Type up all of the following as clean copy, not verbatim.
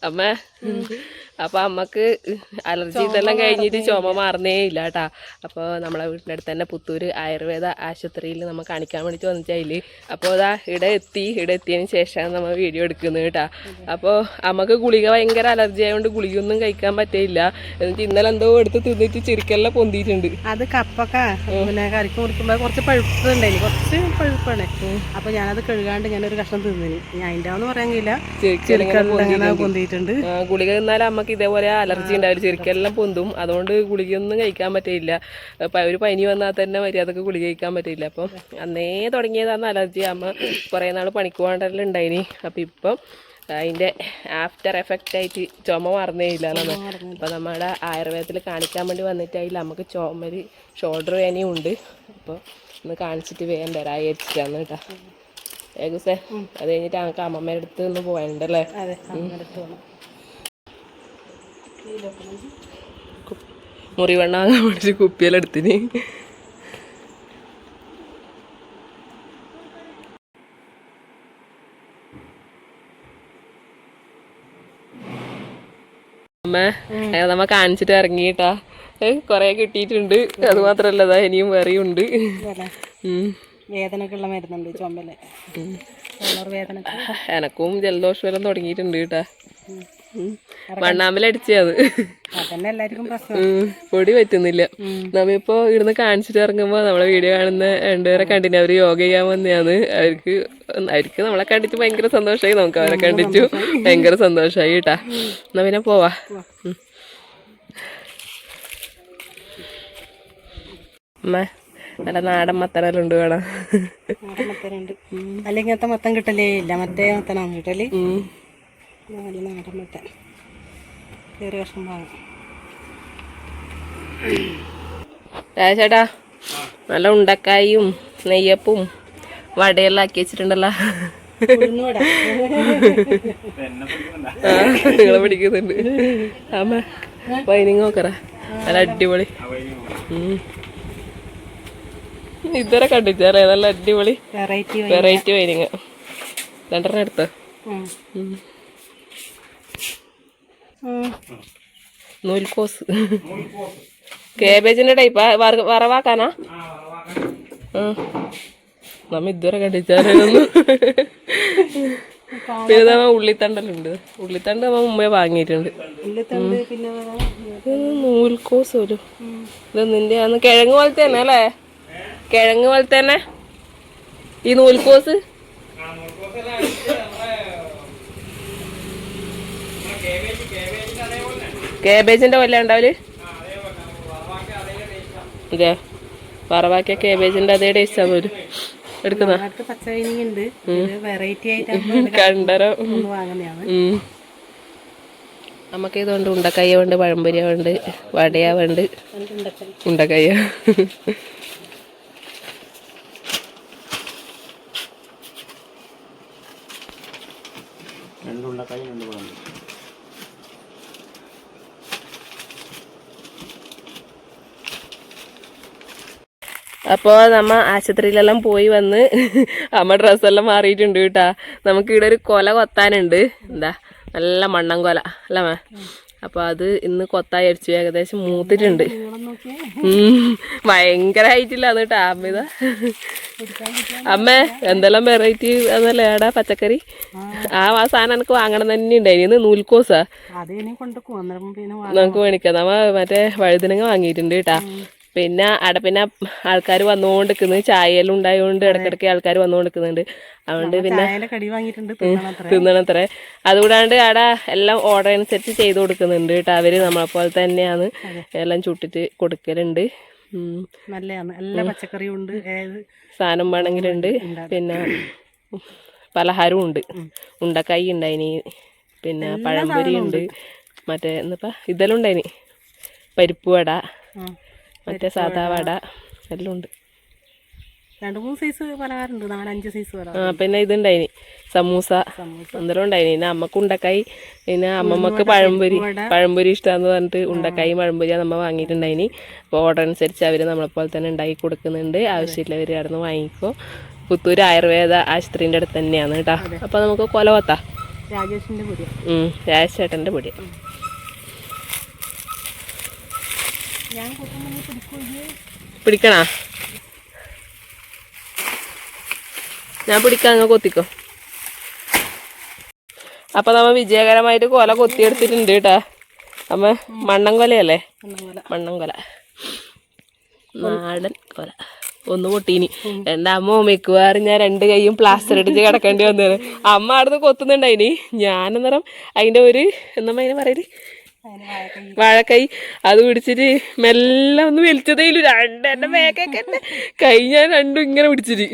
അമ്മ അപ്പൊ അമ്മക്ക് അലർജി ഇതെല്ലാം കഴിഞ്ഞിട്ട് ചുമ മാറുന്നേ ഇല്ല കേട്ടാ. അപ്പോൾ നമ്മളെ വീടിൻ്റെ അടുത്ത് തന്നെ പുത്തൂർ ആയുർവേദ ആശുപത്രിയിൽ നമ്മൾ കാണിക്കാൻ വേണ്ടിയിട്ട് വന്നിട്ടായില്. അപ്പോൾ അതാ ഇവിടെ എത്തിയതിന് ശേഷമാണ് നമ്മൾ വീഡിയോ എടുക്കുന്നത് കേട്ടാ. അപ്പോൾ അമ്മക്ക് ഗുളിക ഭയങ്കര അലർജി ആയതുകൊണ്ട് ഗുളികയൊന്നും കഴിക്കാൻ പറ്റില്ല. എന്നിട്ട് ഇന്നലെ എന്തോ എടുത്ത് തിന്നിട്ട് ചിരിക്കെല്ലാം പൊന്തിയിട്ടുണ്ട്. അത് കപ്പൊക്കെ പിന്നെ കറിക്ക് കുടിക്കുമ്പോൾ കുറച്ച് പഴുപ്പുണ്ടായി, കുറച്ച് പഴുപ്പാണ്. അപ്പൊ ഞാനത് കഴുകാണ്ട് ഞാനൊരു കഷ്ണം തിന്നിന്. ഞാൻ അതിൻ്റെ ഒന്നും പറയാൻ കഴിയില്ല, ചിരിക്കെല്ലാം പൊന്തിയിട്ടുണ്ട്. ഗുളിക തിന്നാലും അമ്മക്ക് ഇതേപോലെ അലർജി ഉണ്ടാവില്ല, ചെറുക്കെല്ലാം പൊന്തും. അതുകൊണ്ട് ഗുളികയൊന്നും കഴിക്കാൻ പറ്റില്ല. ഒരു പനി വന്നാൽ തന്നെ മര്യാദക്ക് ഗുളിക കഴിക്കാൻ പറ്റില്ല. അപ്പം അന്നേ തുടങ്ങിയതാണ് അലർജി. അമ്മ കുറേ നാൾ പണിക്ക് പോകണ്ടെല്ലാം ഉണ്ടായിനി. അപ്പം ഇപ്പം അതിൻ്റെ ആഫ്റ്റർ എഫക്റ്റ് ആയിട്ട് ചുമ മറന്നേ ഇല്ല. അപ്പം നമ്മുടെ ആയുർവേദത്തിൽ കാണിക്കാൻ വേണ്ടി വന്നിട്ടായില്ല. നമുക്ക് ചുമര് ഷോൾഡർ വേനയും ഉണ്ട്. അപ്പോൾ ഒന്ന് കാണിച്ചിട്ട് വേഗം വരാതിരിച്ചിട്ടാണ് കേട്ടോ. ഏകദേശം അത് കഴിഞ്ഞിട്ട് ഞങ്ങൾക്ക് അമ്മമ്മയുടെ അടുത്ത് ഒന്ന് പോകാനുണ്ടല്ലേ. മുറിവെണ്ണ വാങ്ങാൻ വേണ്ടിയിട്ട് കുപ്പിയെല്ലാം എടുത്തിന്. അമ്മ നമ്മ കാണിച്ചിട്ട് ഇറങ്ങിട്ടാ. കൊറേ കിട്ടിയിട്ടുണ്ട്. അത് മാത്രല്ല ഇനിയും വേറെയും ഉണ്ട്. വേദനക്കുള്ള മരുന്നുണ്ട് ചുമല്, വേദന. എനക്കും ജലദോഷം എല്ലാം തുടങ്ങിയിട്ടുണ്ട് കേട്ടാ. മണ്ണാമ്പലടിച്ചത് അതന്നെ എല്ലാവർക്കും പ്രശ്നം. പൊടി പറ്റുന്നില്ല. നമ്മിപ്പോ ഇവിടുന്ന് കാണിച്ചിട്ട് ഇറങ്ങുമ്പോ നമ്മളെ വീഡിയോ കാണുന്ന രണ്ടുപേരെ കണ്ടിന്. അവര് യോഗ ചെയ്യാൻ വന്നതാണ്. അവർക്ക് നമ്മളെ കണ്ടിട്ട് ഭയങ്കര സന്തോഷമായി. നമുക്ക് അവരെ കണ്ടിച്ചു ഭയങ്കര സന്തോഷമായി കേട്ടാ. എന്നാ പിന്നെ പോവാ. അമ്മ നല്ല നാടൻ മത്തനെല്ലാം കാണാം. നാടൻ മത്തനുണ്ട്. അല്ലെങ്കിൽ ഇങ്ങനത്തെ മത്തം കിട്ടലേ ഇല്ല. മറ്റേ മത്തനാണ് കിട്ടല്. നല്ല നാടൻ മത്തൻ ചെറിയ കഷ്ണം വാങ്ങും. ചേട്ടാ നല്ല ഉണ്ടക്കായും നെയ്യപ്പും വടയെല്ലാം ആക്കി വെച്ചിട്ടുണ്ടല്ലോ. നിങ്ങളെ പിടിക്കുന്നുണ്ട്. അമ്മ വൈനിങ് നോക്കറ നല്ല അടിപൊളി. ഇതുവരെ കണ്ടിച്ചാറേ നല്ല അടിപൊളി വെറൈറ്റി വൈനിങ്. രണ്ടെണ്ണം എടുത്തോ. നൂൽക്കോസ് കേബേജിന്റെ ടൈപ്പാ. വറവാക്കാനാ? നമ്മ ഇതുവരെ കണ്ടിച്ചാരൊന്നും. പിന്നെ നമ്മ ഉള്ളിത്തണ്ടല്ലുണ്ട്. ഉള്ളിത്തണ്ട് നമ്മ മുമ്പേ വാങ്ങിയിട്ടുണ്ട്. നൂൽക്കോസ് ഒരു ഇത് നിന്റെ അന്ന് കിഴങ്ങ് പോലത്തെ തന്നെ അല്ലേ? കിഴങ്ങ് പോലത്തെ തന്നെ ഈ നൂൽക്കോസ്. കേബേജിന്റെ പോലെ ഉണ്ടാവല് ഇല്ലേ? വറവാക്കിയ കേബേജിന്റെ അതേ ടേസ്റ്റ് ആണ് ഒരു എടുക്കുന്ന. കണ്ടരോ നമുക്ക് ഇതുകൊണ്ട് ഉണ്ടക്കയ്യ ഉണ്ട്, പഴംപൊരിയ ഉണ്ട്, വടയ ഉണ്ട്, ഉണ്ടക്കയ്യ. അപ്പോൾ നമ്മ ആശുപത്രിയിലെല്ലാം പോയി വന്ന് അമ്മ ഡ്രസ്സെല്ലാം മാറിയിട്ടുണ്ട് കേട്ടാ. നമുക്ക് ഇവിടെ ഒരു കൊല കൊത്താനുണ്ട്. എന്താ നല്ല മണ്ണൻ കൊല അല്ലേ മേ? അപ്പൊ അത് ഇന്ന് കൊത്തായി അടിച്ചു. ഏകദേശം മൂത്തിട്ടുണ്ട്. ഭയങ്കര ഹൈറ്റില്ലാന്ന് കേട്ടാ അമ്മിത. അമ്മേ എന്തെല്ലാം വെറൈറ്റി അതല്ലേ ഏടാ പച്ചക്കറി. ആ സാധനം എനിക്ക് വാങ്ങണം തന്നെ ഉണ്ടായി. ഇന്ന് നൂൽക്കോസാ നമുക്ക് മേടിക്കാം. നമ്മ മറ്റേ വഴുതനങ്ങ വാങ്ങിയിട്ടുണ്ട് കേട്ടാ. പിന്നെ പിന്നെ ആൾക്കാർ വന്നുകൊണ്ടിരിക്കുന്നത് ചായയെല്ലാം ഉണ്ടായതുകൊണ്ട് ഇടയ്ക്കിടയ്ക്ക് ആൾക്കാർ വന്നുകൊണ്ടിരിക്കുന്നുണ്ട്. അതുകൊണ്ട് പിന്നെ തിന്നണത്രേ. അതുകൂടാണ്ട് അവിടെ എല്ലാം ഓർഡർ അനുസരിച്ച് ചെയ്ത് കൊടുക്കുന്നുണ്ട് കേട്ടോ. അവര് നമ്മളെപ്പോലെ തന്നെയാണ് എല്ലാം ചുട്ടിട്ട് കൊടുക്കലുണ്ട്. നല്ല പച്ചക്കറി ഉണ്ട്, സാധനം വേണമെങ്കിലുണ്ട്. പിന്നെ പലഹാരവും ഉണ്ട്. ഉണ്ടക്കായി ഉണ്ടായിനി, പിന്നെ പഴംപൊരി ഉണ്ട്, മറ്റേ എന്നിപ്പ ഇതെല്ലാം ഉണ്ടായിനി പരിപ്പ് വട, മറ്റേ സാധാ വട എല്ലാം ഉണ്ട്. 2-3 സൈസ് പലഹാരമുണ്ട്, 4-5 സൈസ് പലഹാരം. പിന്നെ ഇതുണ്ടായിനി സമൂസ എന്തെല്ലാം ഉണ്ടായിനി. പിന്നെ അമ്മക്ക് ഉണ്ടക്കായി, പിന്നെ അമ്മമ്മക്ക് പഴംപൊരി ഇഷ്ടമാന്ന് പറഞ്ഞിട്ട് ഉണ്ടക്കായി പഴംപൊരി നമ്മ വാങ്ങിയിട്ടുണ്ടായിനി. അപ്പോൾ ഓർഡർ അനുസരിച്ച് അവർ നമ്മളെപ്പോലെ തന്നെ ഉണ്ടാക്കി കൊടുക്കുന്നുണ്ട്. ആവശ്യമില്ലവർ അവിടെ നിന്ന് വാങ്ങിക്കോ. പുത്തൂർ ആയുർവേദ ആശുപത്രിൻ്റെ അടുത്ത് തന്നെയാണ് കേട്ടോ. അപ്പോൾ നമുക്ക് കൊല കൊത്താം. രാജേഷിൻ്റെ പൊടി. രാജേഷ് ചേട്ടൻ്റെ പൊടി. ഞാൻ പിടിക്കണോ? ഞാൻ പിടിക്കാം, അങ്ങ് കൊത്തിക്കോ. അപ്പൊ നമ്മ വിജയകരമായിട്ട് കൊല കൊത്തിയെടുത്തിട്ടുണ്ട് കേട്ടാ. അമ്മ മണ്ണൻ കൊലയല്ലേ? മണ്ണൻ കൊല, നാടൻ കൊല. ഒന്ന് പൊട്ടീനി. എൻ്റെ അമ്മ മിക്കവാറും ഞാൻ 2 കൈയും പ്ലാസ്റ്റർ അടിച്ച് കിടക്കേണ്ടി വന്നത്. അമ്മ അവിടുന്ന് കൊത്തുന്നുണ്ടായിനി. ഞാനന്നേരം അതിൻ്റെ ഒരു എന്താ അതിനെ പറയല്, വാഴക്കൈ അത് പിടിച്ചിട്ട് മെല്ലെ ഒന്ന് വലിച്ചതേലും 2 എൻ്റെ മേക്കൊക്കെ തന്നെ കൈ ഞാൻ 2 ഇങ്ങനെ പിടിച്ചിട്ട്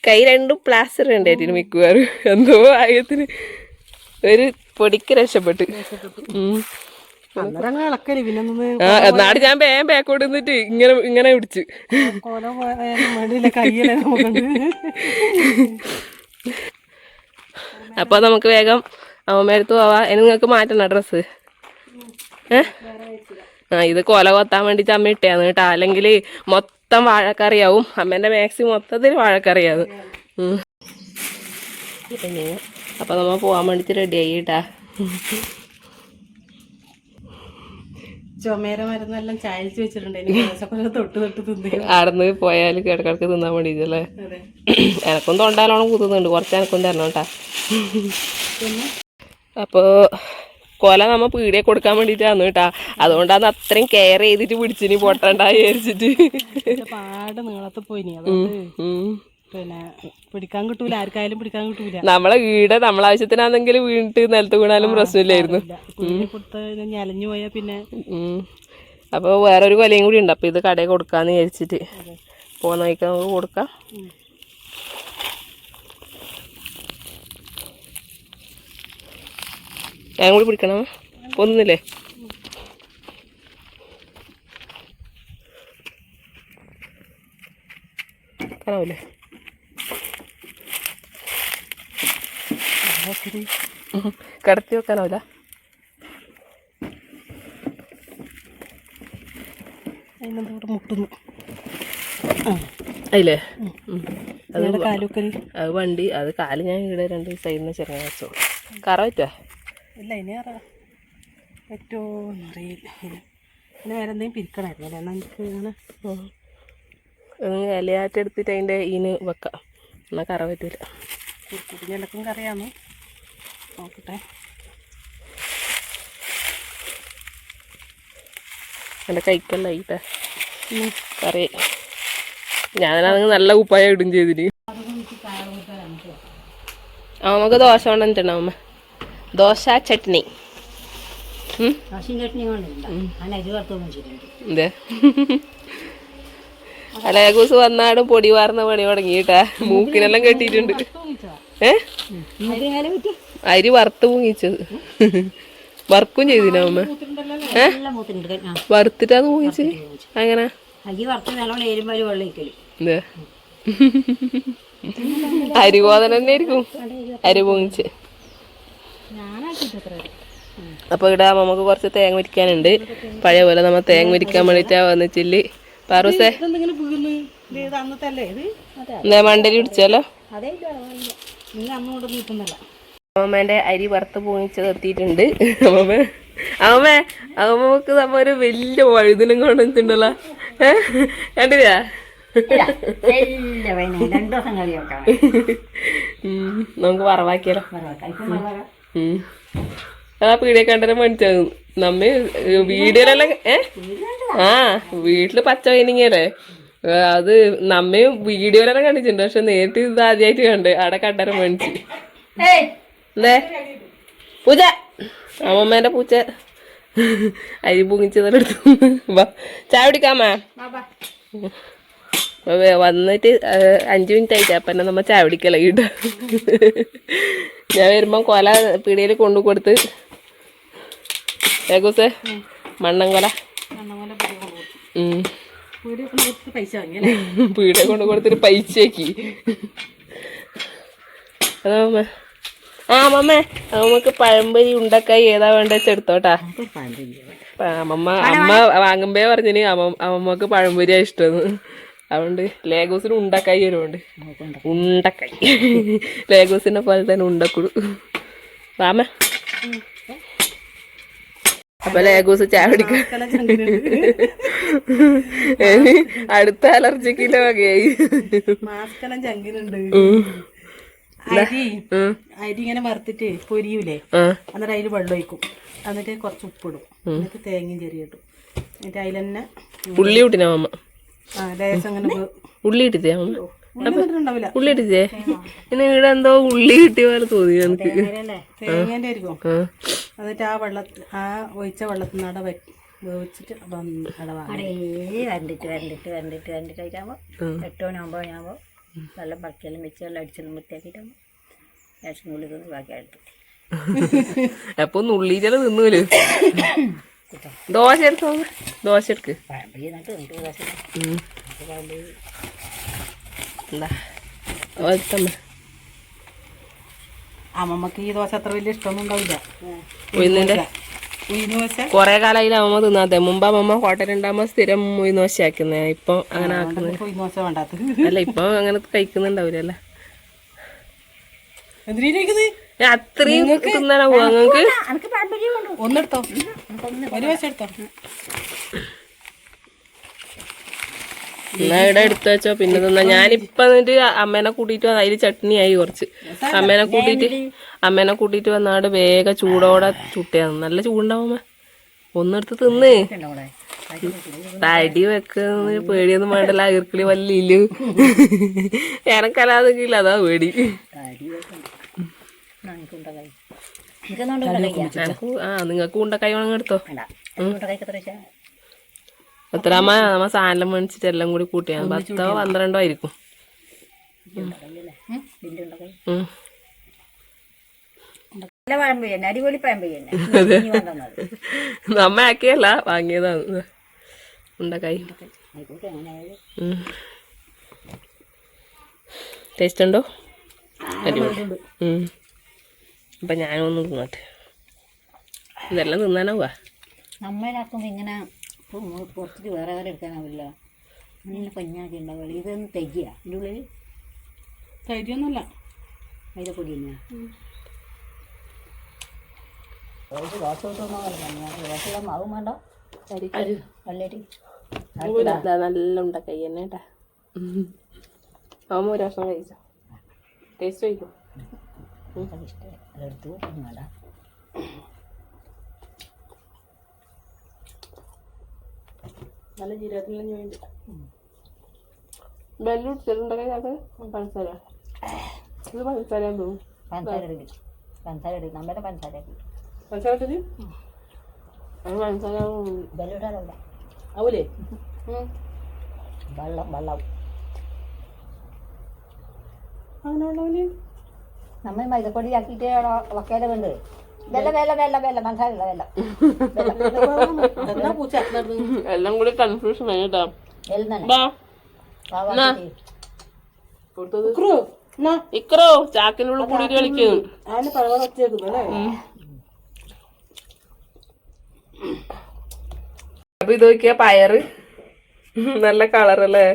കൈ 2 പ്ലാസ്റ്റർ ഉണ്ടായിരുന്നു. മിക്കവാറും എന്തോ ആയത്തിന് ഒരു പൊടിക്ക് രക്ഷപ്പെട്ട്. എന്നാട് ഞാൻ ബാക്കോട്ട് നിന്നിട്ട് ഇങ്ങനെ പിടിച്ച്. അപ്പൊ നമുക്ക് വേഗം അമ്മമ്മേടുത്ത് പോവാ. ഇനി നിങ്ങൾക്ക് മാറ്റണ ഡ്രസ്സ്? ഇത് കൊല കൊത്താൻ വേണ്ടിട്ട് അമ്മ ഇട്ടയാന്ന് കേട്ടാ. അല്ലെങ്കിൽ മൊത്തം വാഴക്കറിയാവും. അമ്മേന്റെ മാക്സി മൊത്തത്തിൽ വാഴക്കറിയാവും. അപ്പൊ നമ്മ പോവാൻ വേണ്ടിട്ട് റെഡിയായി കേട്ടാ. ചുമേര മരുന്നെല്ലാം ചായച്ച് വെച്ചിട്ടുണ്ട്. തൊട്ട് തിന്നു ആടന്ന് പോയാൽ കിടക്കിടക്ക് തിന്നാൻ വേണ്ടിട്ടല്ലേ. എനക്കും തൊണ്ടാലോണം കുത്തുന്നുണ്ട്. കുറച്ച് എനക്കും തരണം കേട്ടാ. അപ്പോൾ കൊല നമ്മ പീടിയെ കൊടുക്കാൻ വേണ്ടിയിട്ടാണ് കേട്ടാ. അതുകൊണ്ടാണ് അത്രയും കെയർ ചെയ്തിട്ട് പിടിച്ചിനി പൊട്ടണ്ട വിചാരിച്ചിട്ട്. പാട് നീളത്ത് പോയിനി. പിന്നെ പിടിക്കാൻ കിട്ടൂല, ആർക്കായാലും പിടിക്കാൻ കിട്ടൂല. നമ്മളെ വീട് നമ്മളെ ആവശ്യത്തിനാണെങ്കിൽ വീണിട്ട് നിലത്ത് വീണാലും പ്രശ്നമില്ലായിരുന്നു. ഞലഞ്ഞു പോയാ പിന്നെ. അപ്പോൾ വേറൊരു കൊലയും കൂടി ഉണ്ട്. അപ്പോൾ ഇത് കടയിൽ കൊടുക്കാന്ന് വിചാരിച്ചിട്ട് പോകുന്ന വഴിക്ക് നമുക്ക് കൊടുക്കാം. ഞാൻ കൂടി പിടിക്കണം. ഒന്നില്ലേ? കാണാവൂലേ? കടത്തി വെക്കാനാവില്ല. മുട്ടുന്നു അതില്ലേ? അത് വണ്ടി അത് കാല് ഞാൻ ഇവിടെ 2 ദിവസമായിരുന്നു ചെറുങ്ങനെ വെച്ചോളൂ. കറ പറ്റുക ഇല്ല. ഇനി പറ്റുമോ എന്നറിയില്ല. പിന്നെ വേറെ എന്തെങ്കിലും പിരിക്കണമായിരുന്നു അല്ലേ? നമുക്ക് ഇങ്ങനെ ഇലയാറ്റെടുത്തിട്ട് അതിൻ്റെ ഈന് വെക്കാം. എന്നാൽ കറ പറ്റൂല. കുഞ്ഞിലക്കും കറിയാന്ന് നോക്കട്ടെ. എൻ്റെ കൈക്കല്ലായിട്ടേ കറി. ഞാനാണെങ്കിൽ നല്ല ഉപ്പായ ഇടും ചെയ്തിന്. നമുക്ക് ദോശ കൊണ്ടിട്ടുണ്ടോ അമ്മ? ദോശ ചട്നി. എന്തേ അലേഗൂസ് വന്നാടും പൊടി വാർന്ന പണി തുടങ്ങിട്ടാ. മൂക്കിനെല്ലാം കെട്ടിയിട്ടുണ്ട്. അരി വറുത്ത് പൊങ്ങിച്ചത്. വറുക്കും ചെയ്തിന അമ്മ? വറുത്തിട്ടാണ് പൊങ്ങിച്ച്. അങ്ങനെ അരിബോധന തന്നെ ആയിരിക്കും അരി പൊങ്ങിച്ച്. അപ്പൊ ഇവിടെ നമുക്ക് കുറച്ച് തേങ്ങ മുരിക്കാനുണ്ട്. പഴയ പോലെ നമ്മ തേങ്ങ മുരിക്കാൻ വേണ്ടിട്ടാ വന്നിച്ചില്. പാറൂസേ മണ്ടലി പിടിച്ചാലോ? അമ്മമ്മേന്റെ അരി വറുത്ത് പൊങ്ങിച്ചത് എത്തിയിട്ടുണ്ട്. അമ്മമ്മക്ക് നമ്മ ഒരു വലിയ വഴുതിനും കൊണ്ടിട്ടുണ്ടല്ലോ. കണ്ടില്ല? നമുക്ക് വറവാക്കിയാലോ? ആ പീടിയെ കണ്ടരം മേടിച്ചത് നമ്മ വീഡിയോയിലെല്ലാം. വീട്ടില് പച്ച വൈനിങ്ങല്ലേ അത്. നമ്മ വീഡിയോയിലെല്ലാം കണ്ടിട്ടുണ്ട്. പക്ഷെ നേരിട്ട് ഇത് ആദ്യമായിട്ട് കണ്ട്. അവിടെ കണ്ടരം മേടിച്ച്. എന്തേ പൂച്ച? അമ്മമ്മേന്റെ പൂച്ച അരി പൊങ്ങിച്ചതെടുത്തു. ചായ കുടിക്കാമ? വന്നിട്ട് 5 മിനിറ്റ് ആയിട്ട്. അപ്പം തന്നെ നമ്മ ചായ കുടിക്കല കിട്ട. ഞാൻ വരുമ്പം കൊല പീടികയിൽ കൊണ്ടു കൊടുത്ത്. ഏകൂസേ മണ്ണൻ കൊല പീടിയെ കൊണ്ട് കൊടുത്തിട്ട് പൈസയാക്കി. അതമ്മ. മമ്മേ നമുക്ക് പഴംപൊരി ഉണ്ടക്കായി ഏതാ വേണ്ട വെച്ചെടുത്തോട്ടാ. അമ്മ വാങ്ങുമ്പേ പറഞ്ഞിന് അമ്മമ്മക്ക് പഴംപൊരിയാ ഇഷ്ടമെന്ന്. അതുകൊണ്ട് ലേഗോസിന് ഉണ്ടക്കായി വരുമുണ്ട്. ഉണ്ടക്കായി ലേഗോസിനെ പോലെ തന്നെ ഉണ്ടക്കുടു. വാമ അപ്പൊ ലേഗൂസ് ചായ കുടിക്ക അടുത്ത അലർജിക്കിന്റെ വകയായി. മാസ്കെല്ലാം ചങ്കിനുണ്ട്. അരി ഇങ്ങനെ വറുത്തിട്ട് പൊരിയൂലേ, എന്നിട്ട് അതിൽ വെള്ളം ഒഴിക്കും, എന്നിട്ട് കുറച്ച് ഉപ്പിടും, എന്നിട്ട് തേങ്ങയും ചെറിയ ഇട്ടും, എന്നിട്ട് അതിൽ തന്നെ ഉള്ളി കൂട്ടിനാ അമ്മ. ലേശം അങ്ങനെ ഉള്ളി ഇട്ടിട്ടേ അമ്മ? ഉണ്ടാവില്ല, ഉള്ളി ഇട്ടിട്ടേ? പിന്നെ ഇവിടെ എന്തോ ഉള്ളി കിട്ടിയ പോലെ തോന്നി എനിക്ക്. തേങ്ങേന്റെ ആയിരിക്കും. എന്നിട്ട് ആ ഒഴിച്ച വെള്ളത്തിൽ നിന്ന് അവിടെ വേവിച്ചിട്ട് വരണ്ടിട്ട് കഴിക്കാകുമ്പോൾ 8 മണി 9 മണിയാകുമ്പോൾ വെള്ളം പക്കിയെല്ലാം വെച്ച് വെള്ളം അടിച്ചെല്ലാം വൃത്തിയാക്കിയിട്ടാകുമ്പോൾ ലേശം ഉള്ളി തിന്ന് ബാക്കി എടുത്തിട്ട് അപ്പൊ നുള്ളിയിട്ടല്ല തിന്നൂല്. ദോശ എടുത്തോ, ദോശ എടുക്ക്. അമ്മമ്മക്ക് ഈ ദോശ അത്ര വലിയ ഇഷ്ടമൊന്നും ഉണ്ടാവില്ല. ഉഴുന്നിന്റെ കൊറേ കാലായില്ല അമ്മ തിന്നാത്തെ. മുമ്പ് അമ്മമ്മ ഹോട്ടലുണ്ടാകുമ്പോ സ്ഥിരം ഉഴുന്ന് ദോശ ആക്കുന്നേ. ഇപ്പൊ അങ്ങനെ ആക്കുന്നത് ദോശ വേണ്ടാത്ത അല്ല, ഇപ്പൊ അങ്ങനെ കഴിക്കുന്നുണ്ടാവില്ലല്ലേ. അത്രയും തിന്നാനാവോ നിങ്ങൾക്ക്? ഒന്നെടുത്തോ, ഒരു ദോശ എടുത്തോ. എന്നാ ഇവിടെ എടുത്തു വെച്ചോ, പിന്നെ തിന്നാ. ഞാനിപ്പൊ എന്നിട്ട് അമ്മേനെ കൂട്ടിയിട്ട് അതിൽ ചട്നി ആയി കുറച്ച്. അമ്മേനെ കൂട്ടിയിട്ട് വന്നാട് വേഗം ചൂടോടെ ചുട്ടിയാണ്. നല്ല ചൂടുണ്ടാവുമ്പോ ഒന്നെടുത്ത് തിന്ന്. തടി വെക്കുന്ന പേടിയൊന്നും വേണ്ടല്ല, ഈർക്കിളി വല്ലില്ല. എനക്കല്ലാതെങ്കില്ല, അതാ പേടി. നിങ്ങൾക്ക് ഉണ്ടക്കായി വേണമെങ്കിൽ എടുത്തോ. എത്ര അമ്മ നമ്മ സാധനം മേടിച്ചിട്ട് എല്ലാം കൂടി കൂട്ടിയാണ് 10 12 ആയിരിക്കും. അടിപൊളി പഴംപൊരി നമ്മ ആക്കിയല്ല, വാങ്ങിയതാണ് ഉണ്ടക്കായി. ടേസ്റ്റ് ഉണ്ടോ? അപ്പൊ ഞാനൊന്നും തിന്നട്ടെ. ഇതെല്ലാം തിന്നാനാവുക. നമ്മലാക്കുമ്പോ ഇങ്ങനെ പുറത്തിട്ട് വേറെ എടുക്കാനാവില്ല. നല്ല പഞ്ഞാക്കി ഉണ്ടാവില്ല. ഇതൊന്ന് തയ്ക്കുക ഇതിൻ്റെ ഉള്ളിൽ തൈരിയൊന്നുമല്ല, മൈദപ്പൊടി തന്നെയാ. ദോശ ദോശ മാവും വേണ്ട, വെള്ളരി നല്ല ഉണ്ടക്കായി തന്നെ കേട്ടാ. ആവുമ്പോ ഒരു വർഷം കഴിച്ചോ, ടേസ്റ്റ് കഴിക്കും. ഇഷ്ടം അതെടുത്ത് ഒന്നും വേണ്ട. നല്ല ജീരകത്തിലും വേണ്ടി ബെല്ലും ഇട്ടിട്ടുണ്ടൊക്കെ പഞ്ചസാര. ഇത് പഞ്ചസാരയാന്ന് തോന്നുന്നു. പഞ്ചസാര എടുക്കും നമ്മുടെ പഞ്ചസാര പഞ്ചസാര ഇട്ടത് അത് പഞ്ചസാര ബെല്ലിടാനല്ല ആവൂലേ? വെള്ളം അങ്ങനെ ഉള്ളവന് നമ്മൾ മൈദപ്പൊടി ആക്കിയിട്ട് വക്കേല വേണ്ടത്. എല്ലാം കൂടി കൺഫ്യൂഷൻ ആയിട്ടാ. ഇക്കറോ ചാക്കിനുള്ളിൽ കൂടി കളിക്കുന്നു. അപ്പൊ ഇത് നോക്കിയാ പയറ് നല്ല കളറല്ലേ.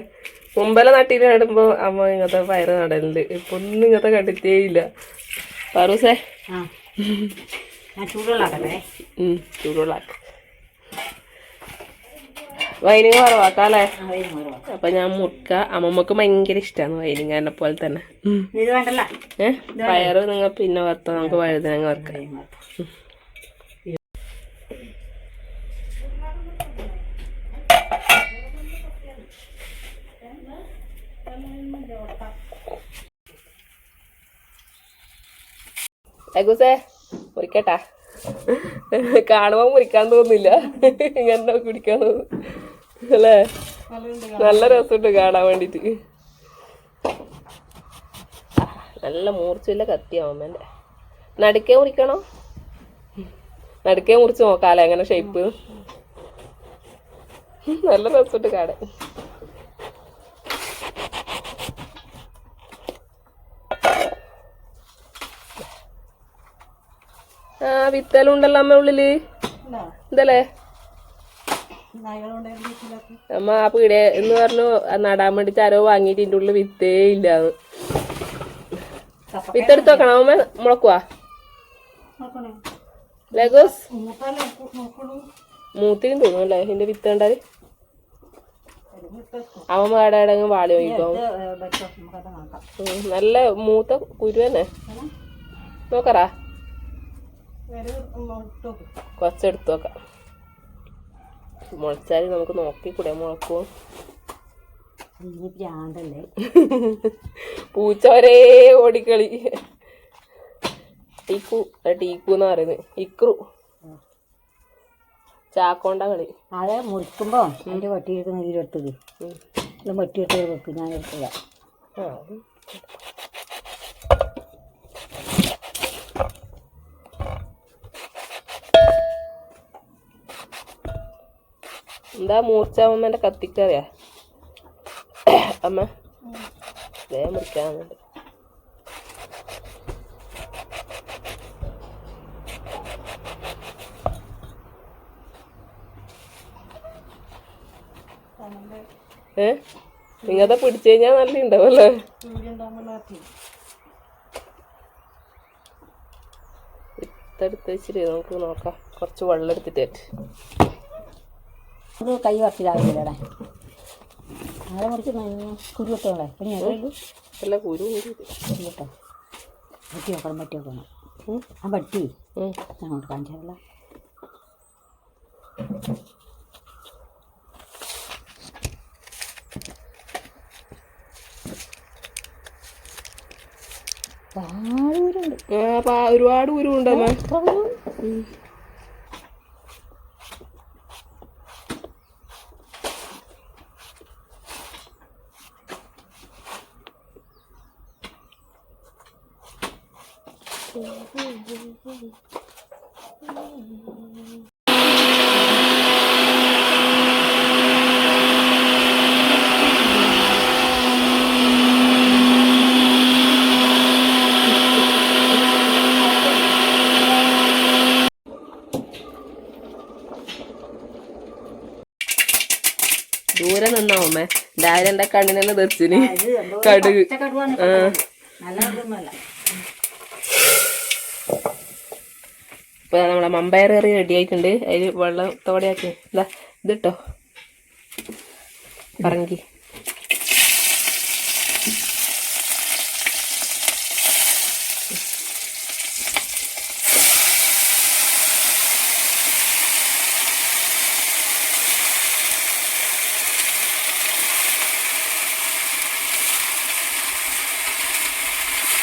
മുമ്പെല്ലാം നട്ടിട്ട് നടുമ്പോ അമ്മ ഇങ്ങനത്തെ പയറ് നടലുണ്ട്. ഇപ്പൊ ഒന്നും ഇങ്ങനത്തെ കണ്ടിട്ടേ ഇല്ല. പറൂസേ ചൂടുവെള്ളാക്ക വൈനിങ് കുറവാക്കാല്ലേ. അപ്പൊ ഞാൻ മുറുക്ക. അമ്മമ്മക്ക് ഭയങ്കര ഇഷ്ടമാണ് വൈനിങ് എന്നെ പോലെ തന്നെ. പയറ് നിങ്ങൾ പിന്നെ വറുത്ത, നമുക്ക് വഴുതനങ്ങ വറുക്കാം. ഏഗൂസേ മുറിക്കട്ടാ. കാണുമ്പോ മുറിക്കാൻ തോന്നില്ല, ഇങ്ങനെ കുടിക്കാൻ തോന്നും അല്ലേ. നല്ല രസമുണ്ട് കാണാൻ വേണ്ടിട്ട്. നല്ല മൂർച്ചയില്ല കത്തിയാവും അമ്മേന്റെ. നടുക്കേ മുറിക്കണോ? നടുക്കേ മുറിച്ച് നോക്കാല്ലേ എങ്ങനെ ഷേപ്പ്. നല്ല രസമുണ്ട് കാണാൻ. വിത്തലും ഉണ്ടല്ലോ അമ്മ ഉള്ളില്. എന്തല്ലേ അമ്മ ആ പീടെ എന്ന് പറഞ്ഞു നടാൻ വേണ്ടിട്ട് ആരോ വാങ്ങിയിട്ട് ഇതിന്റെ ഉള്ളിൽ വിത്തേ ഇല്ലാന്ന്. വിത്തെടുത്ത് വെക്കണം അമ്മ. മുളക്കുവാ നോക്കണേ ലഗോസ് മൂത്താലേ നോക്കണു മൂത്തിനും തോന്നും അല്ലേ ഇതിന്റെ വിത്ത് കണ്ടാല് അവൻ വാടകങ്ങ് വാളി നോക്കിക്കോ നമുക്കത് നോക്കാം നല്ല മൂത്ത കുരു തന്നെ നോക്കറാ കുറച്ചെടുത്ത് നോക്കാം മുളച്ചാല് നമുക്ക് നോക്കിക്കൂടെ മുളക്കുവോ ഭ്രാന്തല്ലേ പൂച്ച ഒരേ ഓടിക്കളി ടീക്കു ടീക്കൂന്ന് പറയുന്നത് ഇക്രു ചാക്കോണ്ട കളി അത് മുറിക്കുമ്പോ എന്റെ വെട്ടിയെടുത്ത് നീരെടുത്തത് ഇത് വെട്ടിയിട്ട് വെക്കും ഞാൻ എടുത്തതാ എന്താ മൂർച്ച അമ്മേന്റെ കത്തിക്കറിയാ അമ്മ വേഗം മുറിക്കാന്നുണ്ട് നിങ്ങത്തെ പിടിച്ചു കഴിഞ്ഞാൽ നല്ല ഉണ്ടാവല്ലേ വിത്തെടുത്ത് വെച്ചിട്ട് നമുക്ക് നോക്കാം കുറച്ച് വെള്ളം എടുത്തിട്ട് അത് കൈ കുറച്ചിലാവില്ലടാ അങ്ങനെ മുറിച്ച് കുരു വെക്കണേ പിന്നെ അല്ല കുരു കേട്ടോ വെട്ടി വെക്കണം വെട്ടി വെക്കണം ആ വെട്ടി അങ്ങോട്ട് കാണിച്ചാലോ ഒരുപാട് ഉരുണ്ടമ്മ ദൂരെ നിന്നാവുമ്മേ രാവിലെ എന്റെ കണ്ണിനെ തെറിച്ചിന് കടുക് ഇപ്പൊ നമ്മളെ മമ്പയർ കറി റെഡി ആയിട്ടുണ്ട്. അതില് വെള്ളത്തോടെ ആക്കി ഇതാ ഇതിട്ടോ പറങ്കി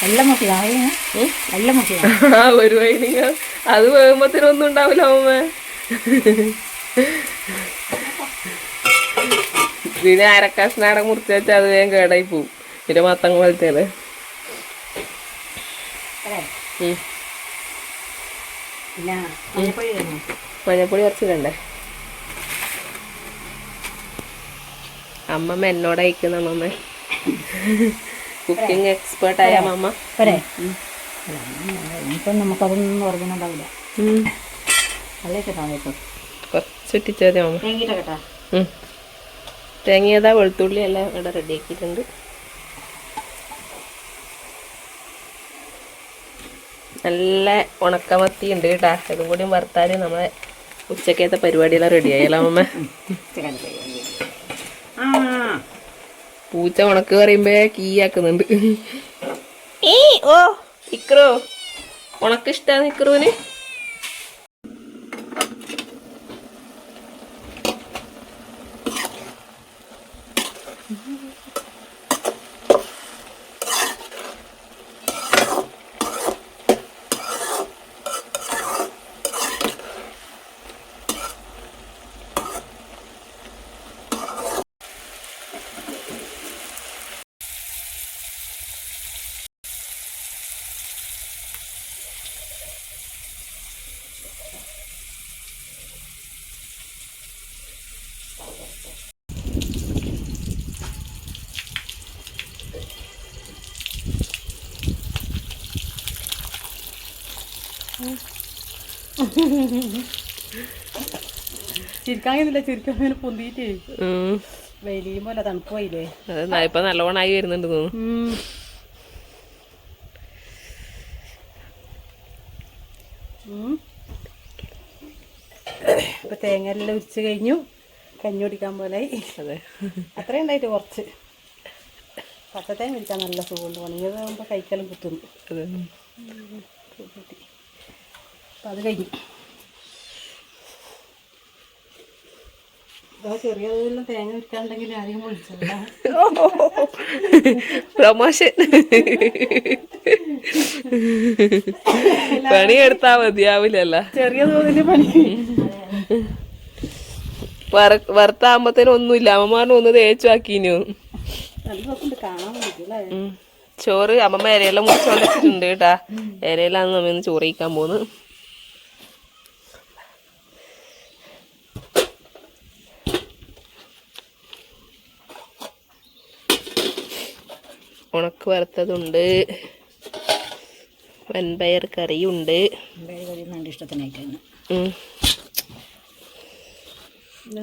എല്ലാം മുട്ടിയാ എല്ലാം മുട്ടിയാ ഒരു വൈനിങ്ങ അത് വേകുമ്പത്തിനൊന്നും ഉണ്ടാവില്ല അമ്മ. പിന്നെ അരക്കഷ്ണാടെ മുറിച്ച് വെച്ചാൽ അത് വേഗം കേടായി പോവും. പിന്നെ മത്തങ്ങ പോലത്തേല് മഞ്ഞപ്പൊടി കുറച്ചിടണ്ടേ? അമ്മമ്മ എന്നോട് അയക്കുന്ന അമ്മമ്മ കുക്കിംഗ് എക്സ്പേർട്ട് ആയ അമ്മ. ഇപ്പം നമുക്കതൊന്നും ഓർമ്മയുണ്ടാവില്ല. കുറച്ചിട്ടിച്ചാൽ അമ്മ തേങ്ങയതാ വെളുത്തുള്ളി എല്ലാം ഇവിടെ റെഡി ആക്കിയിട്ടുണ്ട്. നല്ല ഉണക്കമത്തി ഉണ്ട് കേട്ടാ. ഇതും കൂടി വറുത്താൽ നമ്മളെ ഉച്ചക്കത്തെ പരിപാടിയെല്ലാം റെഡി ആയല്ലോ അമ്മ. പൂച്ച ഉണക്ക് പറയുമ്പോ കീയാക്കുന്നുണ്ട്. ഓ ഇക്രോ ഉണക്ക് ഇഷ്ടാണ് ഇക്രോന്. ചിരിക്കാനില്ല, ചിരിക്കാൻ പൊന്തിട്ടേ വെയിലും പോലെ തണുപ്പ് പോയില്ലേ. ഇപ്പൊ നല്ലോണായി വരുന്നുണ്ട് തോന്നുന്നു. അപ്പോൾ തേങ്ങ എല്ലാം ഉരിച്ച് കഴിഞ്ഞു. കഞ്ഞി കുടിക്കാൻ പോലെ. അതെ, അത്രയും ഉണ്ടായിട്ട് കുറച്ച് പച്ചത്തേങ്ങ കുടിക്കാൻ നല്ല സുഖമുണ്ട്. ഉണങ്ങിയതാകുമ്പോൾ കഴിക്കാനും കുത്തുന്നു. അതെ. അപ്പം അത് കഴിഞ്ഞു. ചെറിയ തോതിലും തേങ്ങ വിൽക്കാണ്ടെങ്കിൽ ആരെയും വിളിച്ചില്ല. പ്രമോഷൻ പണിയെടുത്താ മതിയാവില്ലല്ലോ. ചെറിയ തോതിൽ പണി വറുത്താകുമ്പത്തേനും ഒന്നുമില്ല. അമ്മമാരുടെ ഒന്ന് തേച്ചാക്കിനു. നല്ല രസമുണ്ട് കാണാൻ വേണ്ടിയില്ലേ. ചോറ് അമ്മമ്മ ഇരയെല്ലാം മുറിച്ചോണ്ടിട്ടുണ്ട് കേട്ടാ. ഇരയിലാണ് നമ്മ ഇന്ന് ചോറ് കഴിക്കാൻ പോകുന്നത്. ഉണക്ക് വറുത്തതുണ്ട്, വൻപയർ കറിയുണ്ട്. നല്ല ഇഷ്ടത്തിനായിട്ടാണ്.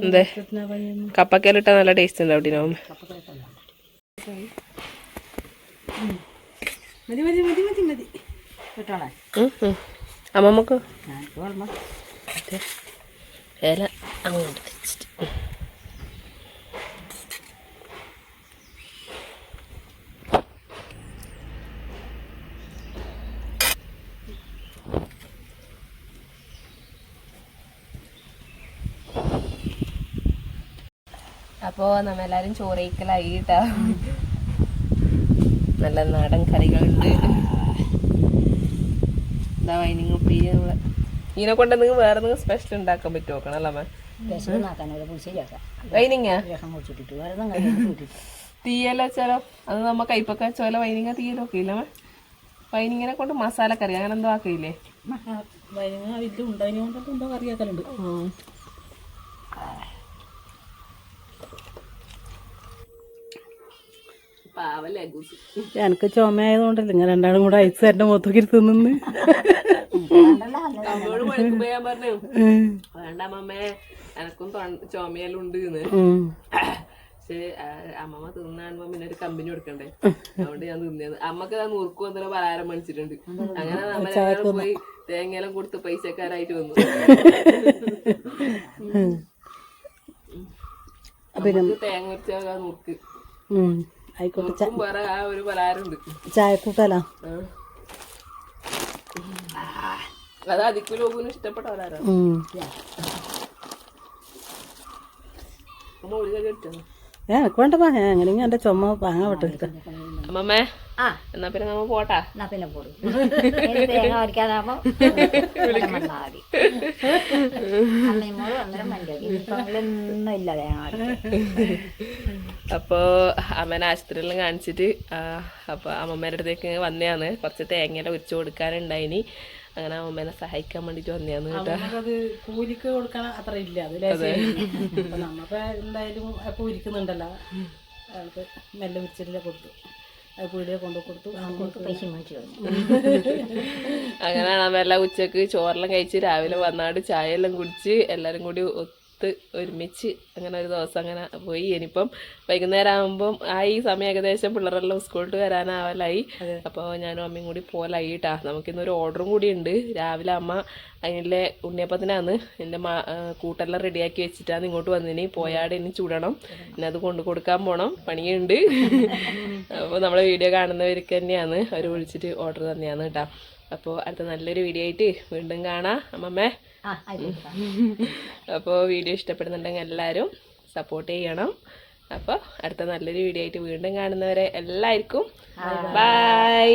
എന്തേ കപ്പക്കയിലിട്ട നല്ല ടേസ്റ്റ് ഉണ്ട് അവിടെ. മതി മതി മതി മതി മതി കേട്ടോളെ. അമ്മമ്മക്ക് ഇല അങ്ങോട്ട് വെച്ചിട്ട് അപ്പോൾ നമ്മളെല്ലാവരും ചോറയിക്കലായി കേട്ടാ. നല്ല നാടൻ കറികളുണ്ട്. എന്താ വൈനിങ് ഉപ്പേരി. നമ്മളെ ഇതിനെ കൊണ്ട് എന്തെങ്കിലും വേറെ എന്തെങ്കിലും സ്പെഷ്യൽ ഉണ്ടാക്കാൻ പറ്റുമോ നോക്കണം അല്ലേ അമ്മ? വൈനിങ്ങാ തീയല വെച്ചാലോ? അത് നമ്മ കൈപ്പൊക്കെ വെച്ചാലോ വൈനിങ്ങ തീയലൊക്കെ ഇല്ല അമ്മ? വൈനിങ്ങിനെ കൊണ്ട് മസാല കറി അങ്ങനെ എന്തോ ആക്കിയില്ലേ? എന്തോ കറിയാക്കലുണ്ട്. എനിക്ക് ചുമയായതുകൊണ്ടല്ലേ ഇങ്ങനെ രണ്ടാളും കൂടെ അയച്ചു തരണ്ട മൊത്തത്തിൽ തിന്നു. വേണ്ട അമ്മമ്മേ എനക്കും ചുമയെല്ലാം ഉണ്ട്. പക്ഷെ അമ്മമ്മ തിന്നാകുമ്പോ പിന്നെ ഒരു കമ്പനി കൊടുക്കണ്ടേ, അതുകൊണ്ട് ഞാൻ തിന്നത്. അമ്മക്ക് ഞാൻ നുറുക്കു വന്നിട്ട് പലഹാരം മേടിച്ചിട്ടുണ്ട്. അങ്ങനെ നമ്മൾ പോയി തേങ്ങയെല്ലാം കൊടുത്ത് പൈസക്കാരായിട്ട് വന്നു. തേങ്ങ വെച്ചാൽ നുറുക്ക് ആയിക്കോട്ടെ. വേറെ ആ ഒരു പലഹാരം ഉണ്ട്, ചായക്കൂട്ടല. അത് അതിക്ക് ലോകനും ഇഷ്ടപ്പെട്ട പലഹാരം. അമ്മ ഒഴികെ എടുത്തോ? എനിക്ക് വേണ്ടപ്പാ, എങ്ങനെയെങ്കിലും എൻ്റെ ചുമ വാങ്ങാൻ പറ്റ. അമ്മമ്മേ എന്നാ പിന്നെ നമ്മ പോട്ടാ. എന്നാ പിന്നെ പോടും. തേങ്ങ വരയ്ക്കാതാകുമ്പോ അമ്മയോടും അന്നേരം മഞ്ഞൊന്നും ഇല്ല തേങ്ങ. അപ്പോ അമ്മേനെ ആശുപത്രിയിലും കാണിച്ചിട്ട് അപ്പൊ അമ്മമ്മേടെ അടുത്തേക്ക് വന്നതാണ്. കുറച്ച് തേങ്ങയെല്ലാം ഉരിച്ചു കൊടുക്കാനുണ്ടായിനി. അങ്ങനെ അമ്മേനെ സഹായിക്കാൻ വേണ്ടിട്ട് വന്നതാണ് കേട്ടോ. അത് കൂലിക്ക് കൊടുക്കാൻ അത്ര ഇല്ല. നമ്മക്ക് എന്തായാലും കൂലിക്കുന്നുണ്ടല്ലോ. അവൾക്ക് മെല്ലെ ഉരിച്ചിട്ടില്ല കൊടുത്തു. അത് പീടിയെ കൊണ്ടു കൊടുത്തു. പൈസ മേടിച്ചു. അങ്ങനെയാണ് അമ്മ ഉച്ചക്ക് ചോറെല്ലാം കഴിച്ച് രാവിലെ വന്നാട് ചായ എല്ലാം കുടിച്ച് എല്ലാരും കൂടി ഒരുമിച്ച് അങ്ങനെ ഒരു ദിവസം അങ്ങനെ പോയി. ഇനിയിപ്പം വൈകുന്നേരം ആകുമ്പം ഈ സമയം ഏകദേശം പിള്ളേരെല്ലാം സ്കൂളിൽ വരാനാവലായി. അപ്പോൾ ഞാനും അമ്മയും കൂടി പോലായി കേട്ടാ. നമുക്കിന്നൊരു ഓർഡറും കൂടി ഉണ്ട്. രാവിലെ അമ്മ അതിലെ ഉണ്ണിയപ്പത്തിനാന്ന് എൻ്റെ കൂട്ടെല്ലാം റെഡിയാക്കി വെച്ചിട്ടാണ് ഇങ്ങോട്ട് വന്നിനി. പോയാടെ ഇനി ചൂടണം, പിന്നെ അത് കൊണ്ടു കൊടുക്കാൻ പോകണം, പണിയുണ്ട്. അപ്പോൾ നമ്മളെ വീഡിയോ കാണുന്നവർക്ക് തന്നെയാണ് അവർ വിളിച്ചിട്ട് ഓർഡർ തന്നെയാണ് കേട്ടോ. അപ്പോൾ അടുത്ത നല്ലൊരു വീഡിയോ ആയിട്ട് വീണ്ടും കാണാം അമ്മമ്മേ. അപ്പോൾ വീഡിയോ ഇഷ്ടപ്പെടുന്നുണ്ടെങ്കിൽ എല്ലാവരും സപ്പോർട്ട് ചെയ്യണം. അപ്പോൾ അടുത്ത നല്ലൊരു വീഡിയോ ആയിട്ട് വീണ്ടും കാണുന്നവരെ എല്ലാവർക്കും ബൈ.